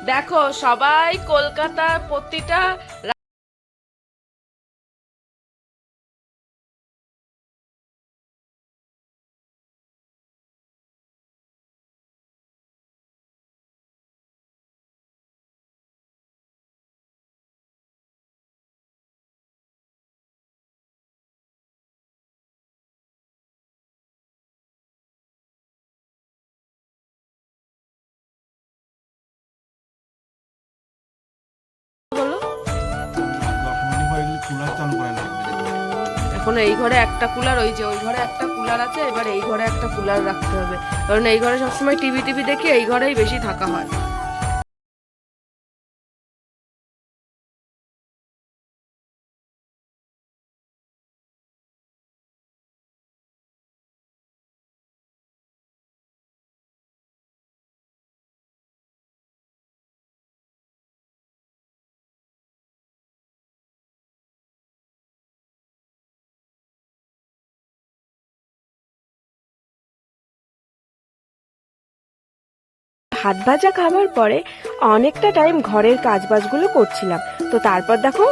দেখো সবাই কলকাতার প্রতিটা বলো। মনে হয় এগুলি কুলার চালু করা লাগবে দেখো। এখন এই ঘরে একটা কুলার, ওই যে ওই ঘরে একটা কুলার আছে, এবার এই ঘরে একটা কুলার রাখতে হবে, কারণ এই ঘরে সবসময় টিভি টিভি দেখি, এই ঘরেই বেশি থাকা হয়। ভাত ভাজা খাবার পরে অনেকটা টাইম ঘরের কাজবাজগুলো করছিলাম। তো তারপর দেখো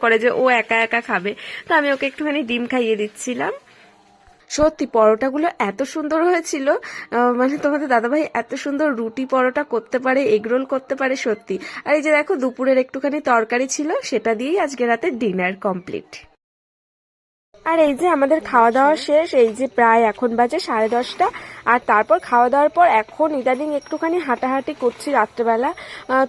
করে যে ও একা একা খাবে, তো আমি ওকে একটুখানি ডিম খাইয়ে দিচ্ছিলাম। সত্যি পরোটাগুলো এত সুন্দর হয়েছিল, মানে তোমাদের দাদাভাই এত সুন্দর রুটি পরোটা করতে পারে, এগরোল করতে পারে সত্যি। আর এই যে দেখো দুপুরের একটুখানি তরকারি ছিল, সেটা দিয়েই আজকে রাতে ডিনার কমপ্লিট। আর এই যে আমাদের খাওয়া দাওয়া শেষ, এই যে প্রায় এখন বাজে 10:30, আর তারপর খাওয়া দাওয়ার পর এখন ইদানিং একটুখানি হাঁটাহাঁটি করছি রাত্রেবেলা।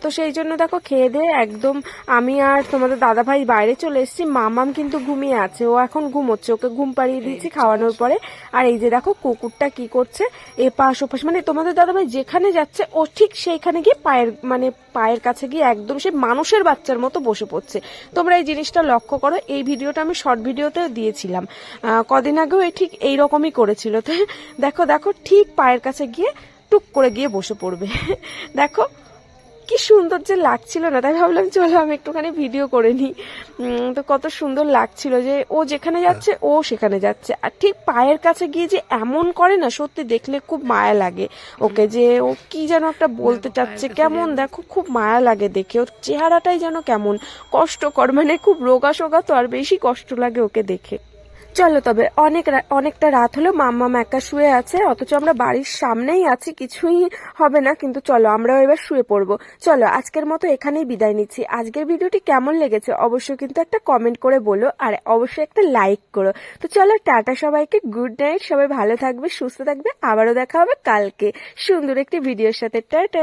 তো সেই জন্য দেখো খেয়ে দিয়ে একদম আমি আর তোমাদের দাদাভাই বাইরে চলে এসেছি। মামাম কিন্তু ঘুমিয়ে আছে, ও এখন ঘুমোচ্ছে, ওকে ঘুম পাড়িয়ে দিয়েছি খাওয়ানোর পরে। আর এই যে দেখো কুকুরটা কি করছে, এপাশ ওপাশ, মানে তোমাদের দাদাভাই যেখানে যাচ্ছে ও ঠিক সেইখানে গিয়ে পায়ের কাছে গিয়ে একদম সে মানুষের বাচ্চার মতো বসে পড়ছে। তোমরা এই জিনিসটা লক্ষ্য করো, এই ভিডিওটা আমি শর্ট ভিডিওতেও দিয়েছিলাম, কদিন আগেও ঠিক এইরকমই করেছিল। তো দেখো দেখো ঠিক পায়ের কাছে গিয়ে টুক করে গিয়ে বসে পড়বে। দেখো কি সুন্দর যে লাগছিল না, তাই ভাবলাম চলো আমি একটুখানি ভিডিও করে নিই। তো কত সুন্দর লাগছিল যে ও যেখানে যাচ্ছে ও সেখানে যাচ্ছে, আর ঠিক পায়ের কাছে গিয়ে যে এমন করে না, সত্যি দেখলে খুব মায়া লাগে ওকে, যে ও কি যেন একটা বলতে চাচ্ছে, কেমন দেখো খুব মায়া লাগে দেখে, ওর চেহারাটাই যেন কেমন কষ্টকর, মানে খুব রোগা সোগা, তো আর বেশি কষ্ট লাগে ওকে দেখে। চলো তবে অনেকটা রাত হলো, মাম্মাম একা শুয়ে আছে, অথচ আমরা বাড়ির সামনেই আছি, কিছুই হবে না, কিন্তু চলো আমরাও এবার শুয়ে পড়বো। চলো আজকের মতো এখানেই বিদায় নিচ্ছি। আজকের ভিডিওটি কেমন লেগেছে অবশ্যই কিন্তু একটা কমেন্ট করে বলো, আর অবশ্যই একটা লাইক করো। তো চলো টাটা সবাইকে, গুড নাইট, সবাই ভালো থাকবে, সুস্থ থাকবে, আবারও দেখা হবে কালকে সুন্দর একটি ভিডিওর সাথে। টাটা।